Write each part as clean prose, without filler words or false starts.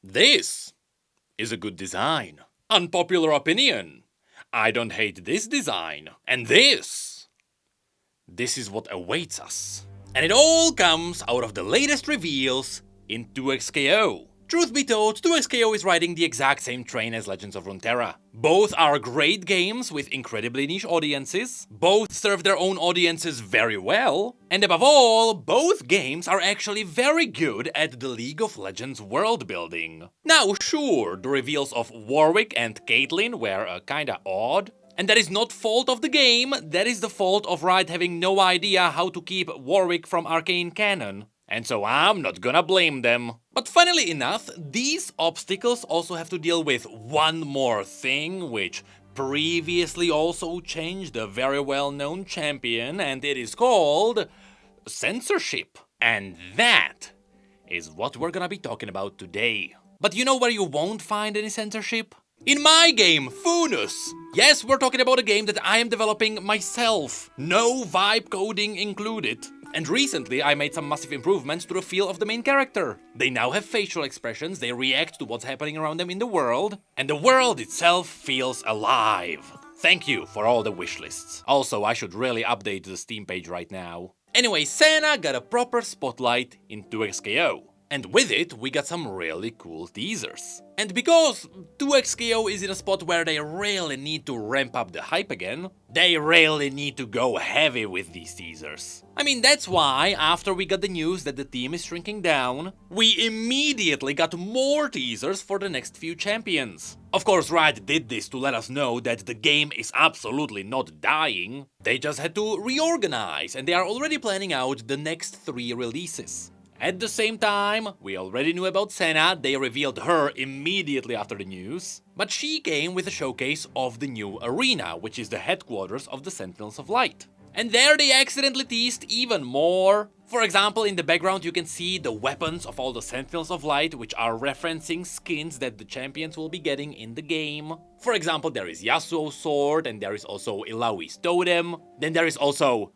This is a good design. Unpopular opinion. I don't hate this design. And this is what awaits us. And it all comes out of the latest reveals in 2XKO. Truth be told, 2XKO is riding the exact same train as Legends of Runeterra. Both are great games with incredibly niche audiences, both serve their own audiences very well, and above all, both games are actually very good at the League of Legends world building. Now sure, the reveals of Warwick and Caitlyn were kinda odd, and that is not fault of the game, that is the fault of Riot having no idea how to keep Warwick from arcane canon. And so I'm not gonna blame them. But funnily enough, these obstacles also have to deal with one more thing, which previously also changed a very well-known champion, and it is called censorship. And that is what we're gonna be talking about today. But you know where you won't find any censorship? In my game, Funus! Yes, we're talking about a game that I am developing myself. No vibe coding included. And recently I made some massive improvements to the feel of the main character. They now have facial expressions, they react to what's happening around them in the world, and the world itself feels alive. Thank you for all the wishlists. Also, I should really update the Steam page right now. Anyway, Senna got a proper spotlight in 2XKO. And with it, we got some really cool teasers. And because 2XKO is in a spot where they really need to ramp up the hype again, they really need to go heavy with these teasers. I mean, that's why, after we got the news that the team is shrinking down, we immediately got more teasers for the next few champions. Of course, Riot did this to let us know that the game is absolutely not dying. They just had to reorganize, and they are already planning out the next 3 releases. At the same time, we already knew about Senna, they revealed her immediately after the news, but she came with a showcase of the new arena, which is the headquarters of the Sentinels of Light. And there they accidentally teased even more. For example, in the background you can see the weapons of all the Sentinels of Light, which are referencing skins that the champions will be getting in the game. For example, there is Yasuo's sword, and there is also Ilawi's totem, then there is also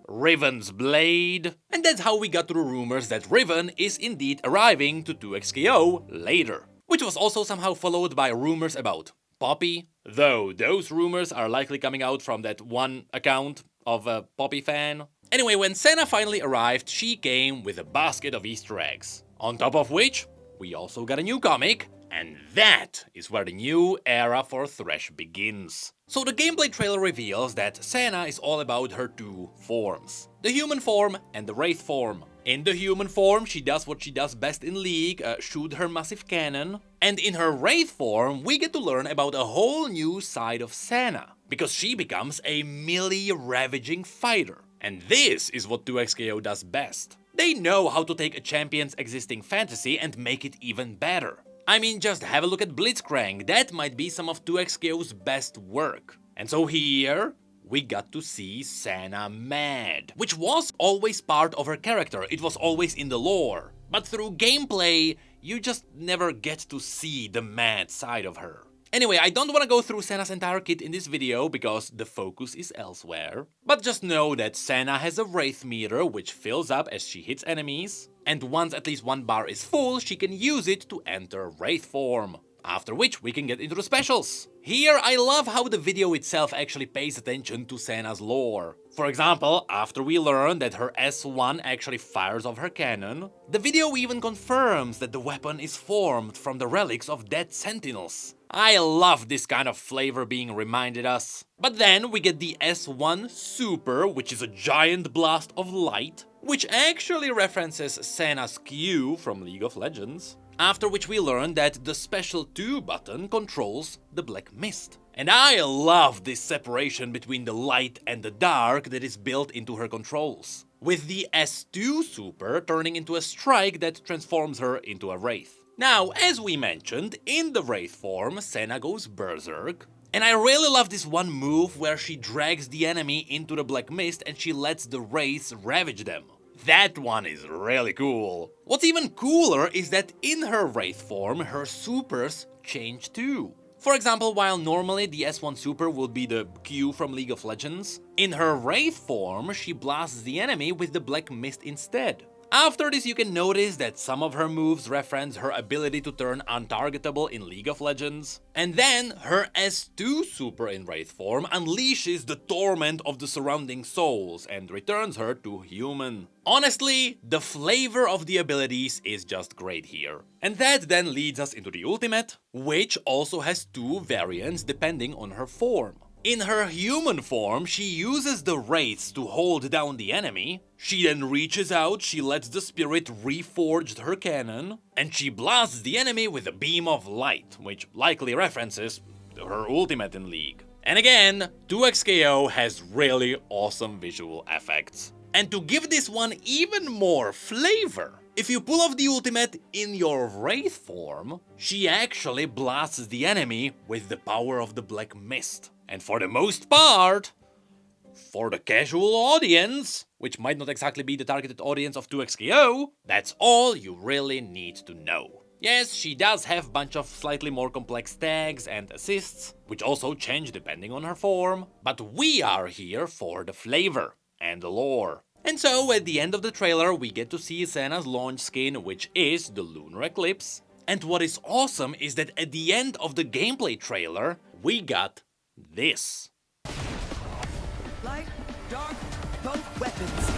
Riven's blade. And that's how we got to the rumors that Riven is indeed arriving to 2XKO later. Which was also somehow followed by rumors about Poppy, though those rumors are likely coming out from that one account of a Poppy fan. Anyway, when Senna finally arrived, she came with a basket of Easter eggs. On top of which, we also got a new comic, and that is where the new era for Thresh begins. So the gameplay trailer reveals that Senna is all about her 2 forms. The human form and the wraith form. In the human form, she does what she does best in League, shoot her massive cannon. And in her wraith form, we get to learn about a whole new side of Senna. Because she becomes a melee ravaging fighter. And this is what 2XKO does best. They know how to take a champion's existing fantasy and make it even better. I mean, just have a look at Blitzcrank, that might be some of 2XKO's best work. And so here, we got to see Senna mad, which was always part of her character, it was always in the lore. But through gameplay, you just never get to see the mad side of her. Anyway, I don't want to go through Senna's entire kit in this video, because the focus is elsewhere. But just know that Senna has a Wraith meter, which fills up as she hits enemies. And once at least 1 bar is full, she can use it to enter Wraith form. After which we can get into the specials. Here I love how the video itself actually pays attention to Senna's lore. For example, after we learn that her S1 actually fires off her cannon, the video even confirms that the weapon is formed from the relics of dead sentinels. I love this kind of flavor being reminded us. But then we get the S1 Super, which is a giant blast of light, which actually references Senna's Q from League of Legends. After which we learn that the Special 2 button controls the Black Mist. And I love this separation between the light and the dark that is built into her controls. With the S2 Super turning into a strike that transforms her into a Wraith. Now, as we mentioned, in the Wraith form, Senna goes berserk. And I really love this one move where she drags the enemy into the Black Mist and she lets the Wraiths ravage them. That one is really cool. What's even cooler is that in her Wraith form, her supers change too. For example, while normally the S1 super would be the Q from League of Legends, in her Wraith form she blasts the enemy with the Black Mist instead. After this, you can notice that some of her moves reference her ability to turn untargetable in League of Legends. And then, her S2 super in Wraith form unleashes the torment of the surrounding souls and returns her to human. Honestly, the flavor of the abilities is just great here. And that then leads us into the ultimate, which also has two variants depending on her form. In her human form, she uses the wraiths to hold down the enemy. She then reaches out, she lets the spirit reforge her cannon, and she blasts the enemy with a beam of light, which likely references her ultimate in League. And again, 2xKO has really awesome visual effects. And to give this one even more flavor, if you pull off the ultimate in your Wraith form, she actually blasts the enemy with the power of the Black Mist. And for the most part, for the casual audience, which might not exactly be the targeted audience of 2xKO, that's all you really need to know. Yes, she does have a bunch of slightly more complex tags and assists, which also change depending on her form, but we are here for the flavor and the lore. And so, at the end of the trailer, we get to see Senna's launch skin, which is the Lunar Eclipse. And what is awesome is that at the end of the gameplay trailer, we got this. Light, dark, both weapons.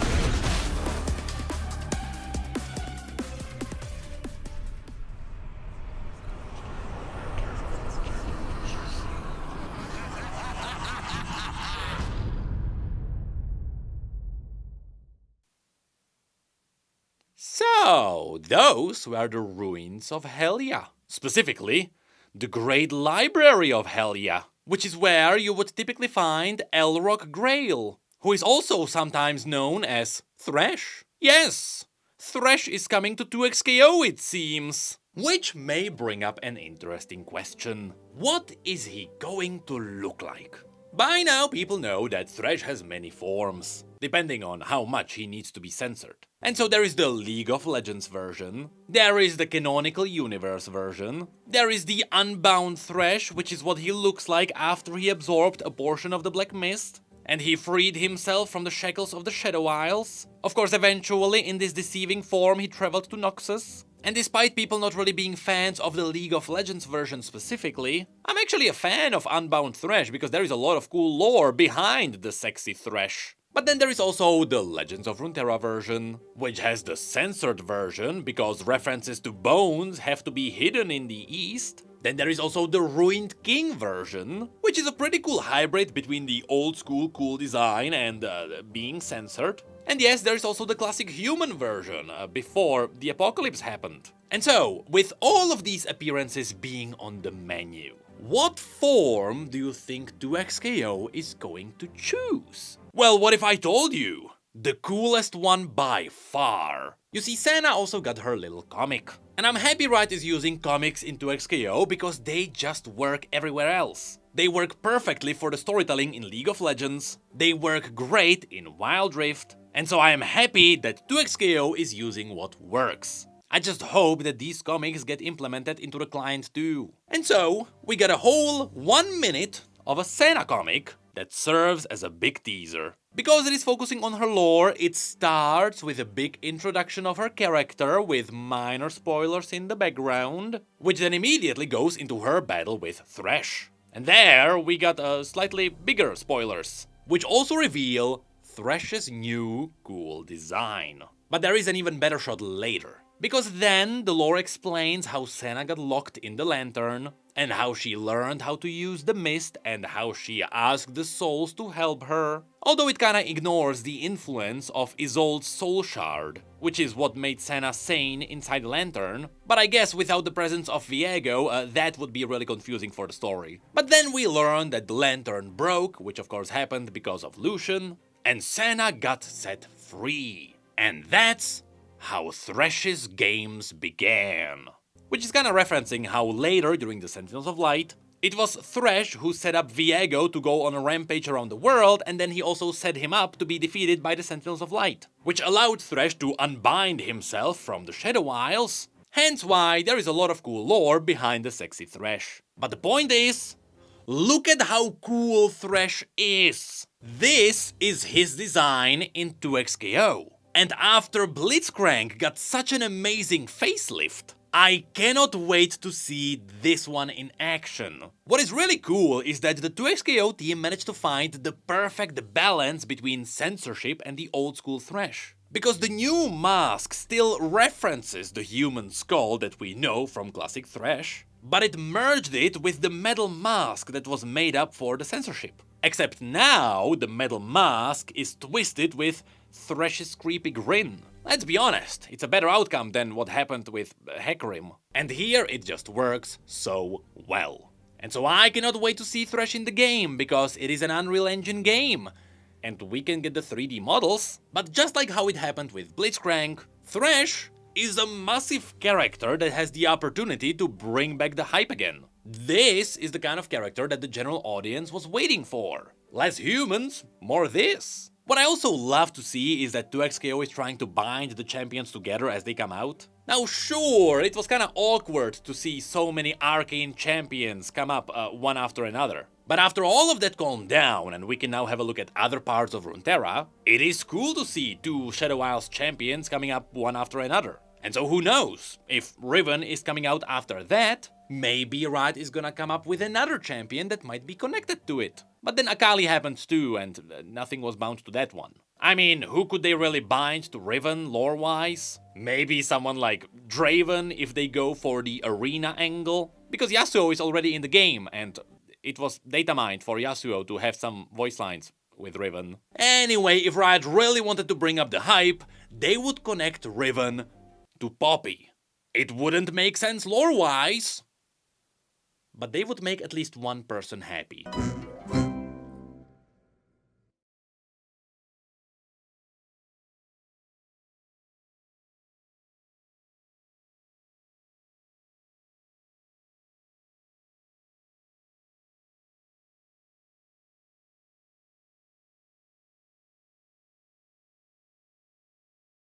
So, those were the ruins of Helya. Specifically, the Great Library of Helya, which is where you would typically find Elrock Grail, who is also sometimes known as Thresh. Yes, Thresh is coming to 2xKO, it seems. Which may bring up an interesting question. What is he going to look like? By now, people know that Thresh has many forms, depending on how much he needs to be censored. And so there is the League of Legends version, there is the Canonical Universe version, there is the Unbound Thresh, which is what he looks like after he absorbed a portion of the Black Mist, and he freed himself from the shackles of the Shadow Isles. Of course, eventually, in this deceiving form, he traveled to Noxus. And despite people not really being fans of the League of Legends version specifically, I'm actually a fan of Unbound Thresh because there is a lot of cool lore behind the sexy Thresh. But then there is also the Legends of Runeterra version, which has the censored version because references to bones have to be hidden in the East. Then there is also the Ruined King version, which is a pretty cool hybrid between the old school cool design and being censored. And yes, there is also the classic human version, before the apocalypse happened. And so, with all of these appearances being on the menu, what form do you think 2xKO is going to choose? Well, what if I told you? The coolest one by far. You see, Senna also got her little comic. And I'm happy Riot is using comics in 2xKO because they just work everywhere else. They work perfectly for the storytelling in League of Legends, they work great in Wild Rift, and so I am happy that 2xKO is using what works. I just hope that these comics get implemented into the client too. And so, we got a whole 1 minute of a Senna comic that serves as a big teaser. Because it is focusing on her lore, it starts with a big introduction of her character with minor spoilers in the background, which then immediately goes into her battle with Thresh. And there we got slightly bigger spoilers, which also reveal Thresh's new cool design. But there is an even better shot later. Because then the lore explains how Senna got locked in the lantern, and how she learned how to use the mist, and how she asked the souls to help her. Although it kinda ignores the influence of Isolde's soul shard, which is what made Senna sane inside the lantern. But I guess without the presence of Viego, that would be really confusing for the story. But then we learn that the lantern broke, which of course happened because of Lucian, and Senna got set free. And that's how Thresh's games began. Which is kinda referencing how later, during the Sentinels of Light, it was Thresh who set up Viego to go on a rampage around the world, and then he also set him up to be defeated by the Sentinels of Light, which allowed Thresh to unbind himself from the Shadow Isles, hence why there is a lot of cool lore behind the sexy Thresh. But the point is, look at how cool Thresh is! This is his design in 2xKO. And after Blitzcrank got such an amazing facelift, I cannot wait to see this one in action. What is really cool is that the 2XKO team managed to find the perfect balance between censorship and the old school Thresh. Because the new mask still references the human skull that we know from classic Thresh, but it merged it with the metal mask that was made up for the censorship. Except now the metal mask is twisted with Thresh's creepy grin. Let's be honest, it's a better outcome than what happened with Hecarim. And here it just works so well. And so I cannot wait to see Thresh in the game, because it is an Unreal Engine game. And we can get the 3D models, but just like how it happened with Blitzcrank, Thresh is a massive character that has the opportunity to bring back the hype again. This is the kind of character that the general audience was waiting for. Less humans, more this. What I also love to see is that 2XKO is trying to bind the champions together as they come out. Now sure, it was kinda awkward to see so many arcane champions come up one after another. But after all of that calmed down and we can now have a look at other parts of Runeterra, it is cool to see 2 Shadow Isles champions coming up one after another. And so who knows, if Riven is coming out after that, maybe Riot is gonna come up with another champion that might be connected to it. But then Akali happens too, and nothing was bound to that one. I mean, who could they really bind to Riven lore-wise? Maybe someone like Draven if they go for the arena angle? Because Yasuo is already in the game, and it was data mined for Yasuo to have some voice lines with Riven. Anyway, if Riot really wanted to bring up the hype, they would connect Riven to Poppy. It wouldn't make sense lore-wise, but they would make at least one person happy.